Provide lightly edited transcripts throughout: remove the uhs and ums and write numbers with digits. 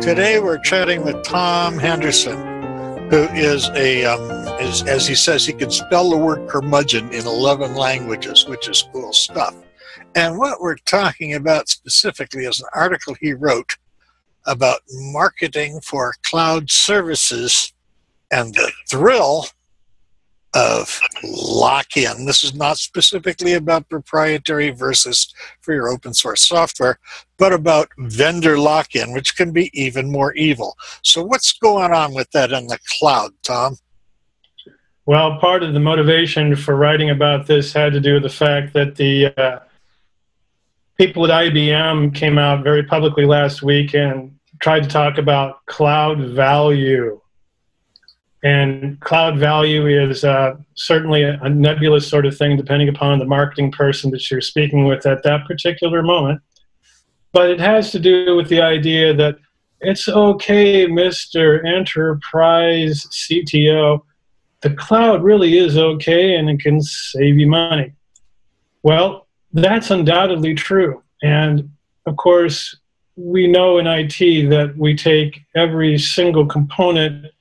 Today we're chatting with Tom Henderson, who is as he says, he can spell the word curmudgeon in 11 languages, which is cool stuff. And what we're talking about specifically is an article he wrote about marketing for cloud services and the thrill of lock-in. This is not specifically about proprietary versus free or open source software, but about vendor lock-in, which can be even more evil. So what's going on with that in the cloud, Tom? Well, part of the motivation for writing about this had to do with the fact that the people at IBM came out very publicly last week and tried to talk about cloud value. And cloud value is certainly a nebulous sort of thing, depending upon the marketing person that you're speaking with at that particular moment. But it has to do with the idea that it's okay, Mr. Enterprise CTO, the cloud really is okay and it can save you money. Well, that's undoubtedly true. And of course, we know in IT that we take every single component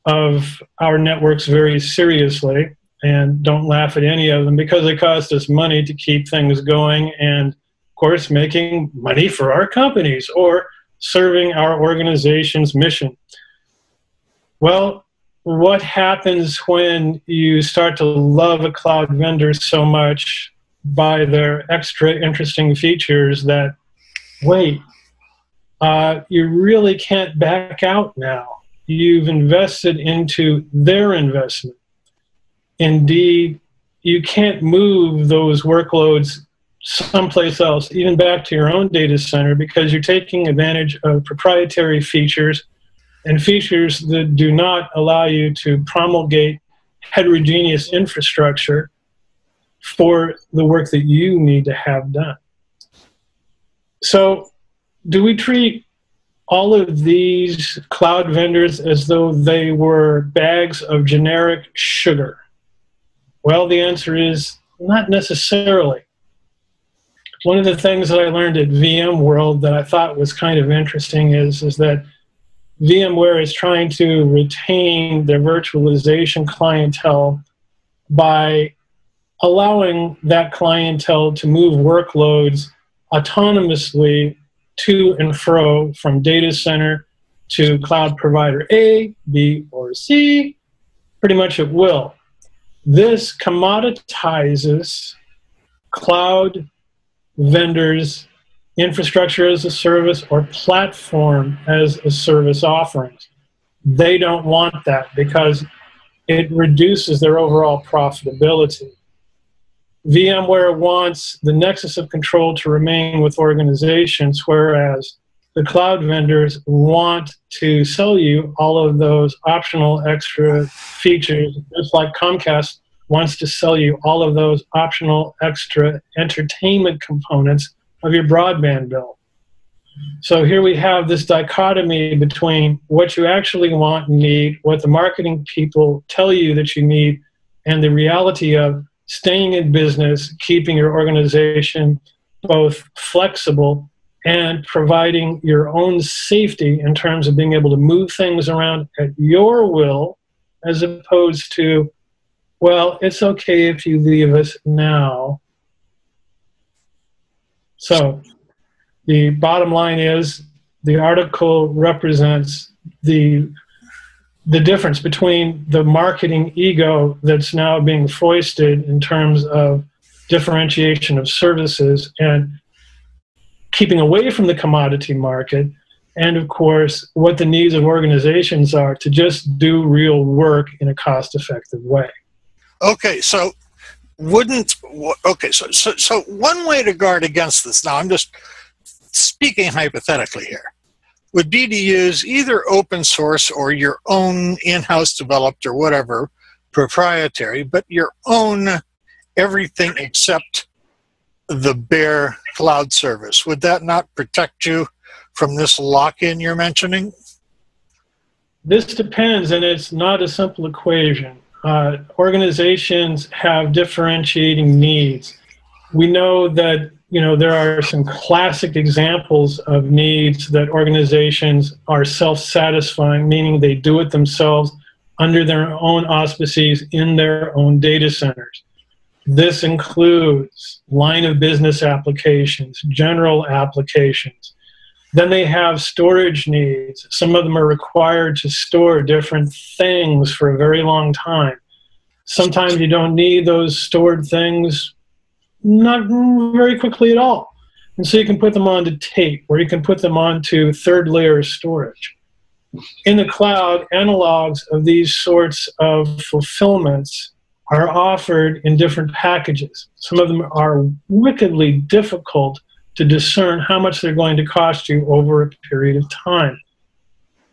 of our networks very seriously and don't laugh at any of them because they cost us money to keep things going and, of course, making money for our companies or serving our organization's mission. Well, what happens when you start to love a cloud vendor so much by their extra interesting features that, wait, you really can't back out now? You've invested into their investment. Indeed, you can't move those workloads someplace else, even back to your own data center, because you're taking advantage of proprietary features and features that do not allow you to promulgate heterogeneous infrastructure for the work that you need to have done. So, do we treat all of these cloud vendors as though they were bags of generic sugar? Well, the answer is not necessarily. One of the things that I learned at VMworld that I thought was kind of interesting is that VMware is trying to retain their virtualization clientele by allowing that clientele to move workloads autonomously to and fro from data center to cloud provider A, B, or C, pretty much at will. This commoditizes cloud vendors' infrastructure as a service or platform as a service offerings. They don't want that because it reduces their overall profitability. VMware wants the nexus of control to remain with organizations, whereas the cloud vendors want to sell you all of those optional extra features, just like Comcast wants to sell you all of those optional extra entertainment components of your broadband bill. So here we have this dichotomy between what you actually want and need, what the marketing people tell you that you need, and the reality of staying in business, keeping your organization both flexible and providing your own safety in terms of being able to move things around at your will, as opposed to, well, it's okay if you leave us now. So the bottom line is the article represents the difference between the marketing ego that's now being foisted in terms of differentiation of services and keeping away from the commodity market, and of course what the needs of organizations are to just do real work in a cost-effective way. Okay, so so one way to guard against this, now I'm just speaking hypothetically here, would be to use either open source or your own in-house developed or whatever, proprietary, but your own everything except the bare cloud service. Would that not protect you from this lock-in you're mentioning? This depends, and it's not a simple equation. Organizations have differentiating needs. We know that there are some classic examples of needs that organizations are self-satisfying, meaning they do it themselves under their own auspices in their own data centers. This includes line of business applications, general applications. Then they have storage needs. Some of them are required to store different things for a very long time. Sometimes you don't need those stored things not very quickly at all. And so you can put them onto tape, or you can put them onto third layer storage. In the cloud, analogs of these sorts of fulfillments are offered in different packages. Some of them are wickedly difficult to discern how much they're going to cost you over a period of time.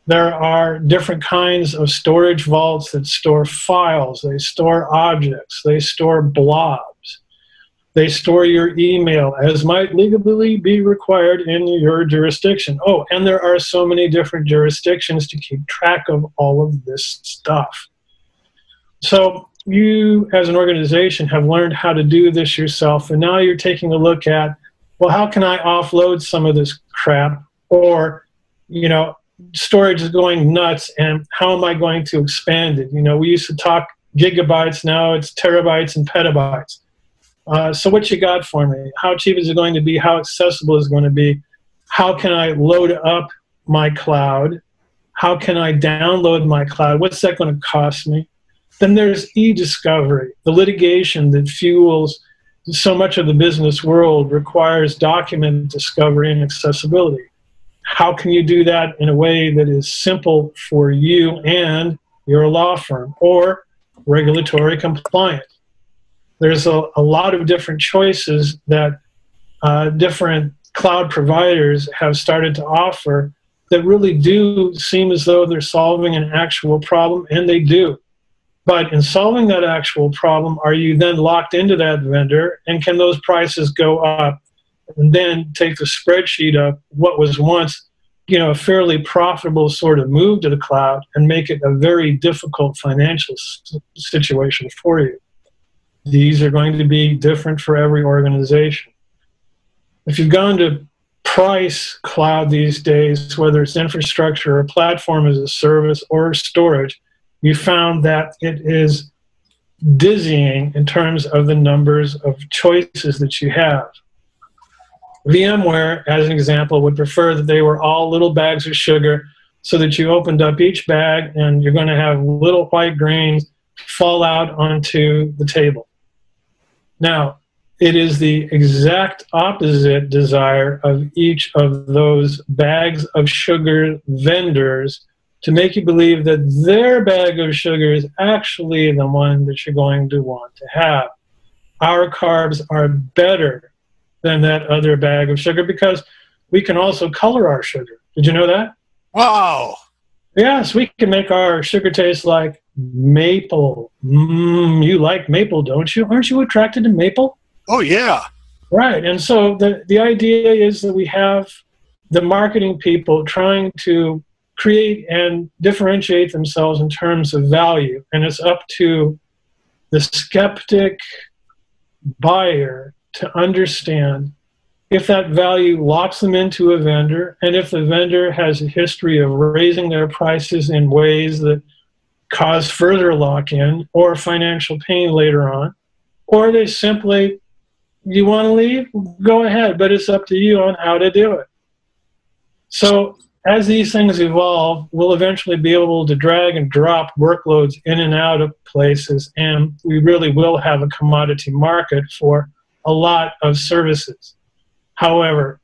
There are different kinds of storage vaults that store files, they store objects, they store blobs, they store your email, as might legally be required in your jurisdiction. Oh, and there are so many different jurisdictions to keep track of all of this stuff. So you, as an organization, have learned how to do this yourself, and now you're taking a look at, well, how can I offload some of this crap? Or, storage is going nuts, and how am I going to expand it? We used to talk gigabytes, now it's terabytes and petabytes. So what you got for me? How cheap is it going to be? How accessible is it going to be? How can I load up my cloud? How can I download my cloud? What's that going to cost me? Then there's e-discovery. The litigation that fuels so much of the business world requires document discovery and accessibility. How can you do that in a way that is simple for you and your law firm, or regulatory compliant? There's a lot of different choices that different cloud providers have started to offer that really do seem as though they're solving an actual problem, and they do. But in solving that actual problem, are you then locked into that vendor, and can those prices go up? And then take the spreadsheet of what was once, a fairly profitable sort of move to the cloud and make it a very difficult financial situation for you. These are going to be different for every organization. If you've gone to price cloud these days, whether it's infrastructure or platform as a service or storage, you found that it is dizzying in terms of the numbers of choices that you have. VMware, as an example, would prefer that they were all little bags of sugar, so that you opened up each bag and you're going to have little white grains fall out onto the table. Now, it is the exact opposite desire of each of those bags of sugar vendors to make you believe that their bag of sugar is actually the one that you're going to want to have. Our carbs are better than that other bag of sugar because we can also color our sugar. Did you know that? Wow. Yes, we can make our sugar taste like maple. You like maple, don't you? Aren't you attracted to maple? Oh, yeah. Right. And so the idea is that we have the marketing people trying to create and differentiate themselves in terms of value. And it's up to the skeptic buyer to understand if that value locks them into a vendor, and if the vendor has a history of raising their prices in ways that cause further lock-in or financial pain later on, or they simply, you want to leave? Go ahead, but it's up to you on how to do it. So as these things evolve, we'll eventually be able to drag and drop workloads in and out of places, and we really will have a commodity market for a lot of services. However,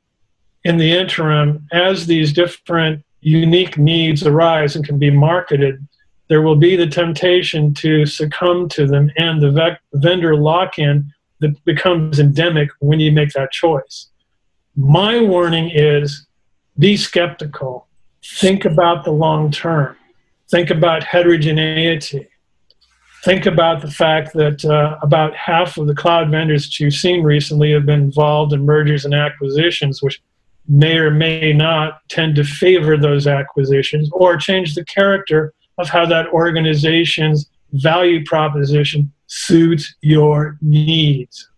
in the interim, as these different unique needs arise and can be marketed, there will be the temptation to succumb to them and the vendor lock-in that becomes endemic when you make that choice. My warning is, be skeptical. Think about the long term. Think about heterogeneity. Think about the fact that about half of the cloud vendors that you've seen recently have been involved in mergers and acquisitions, which may or may not tend to favor those acquisitions or change the character of how that organization's value proposition suits your needs.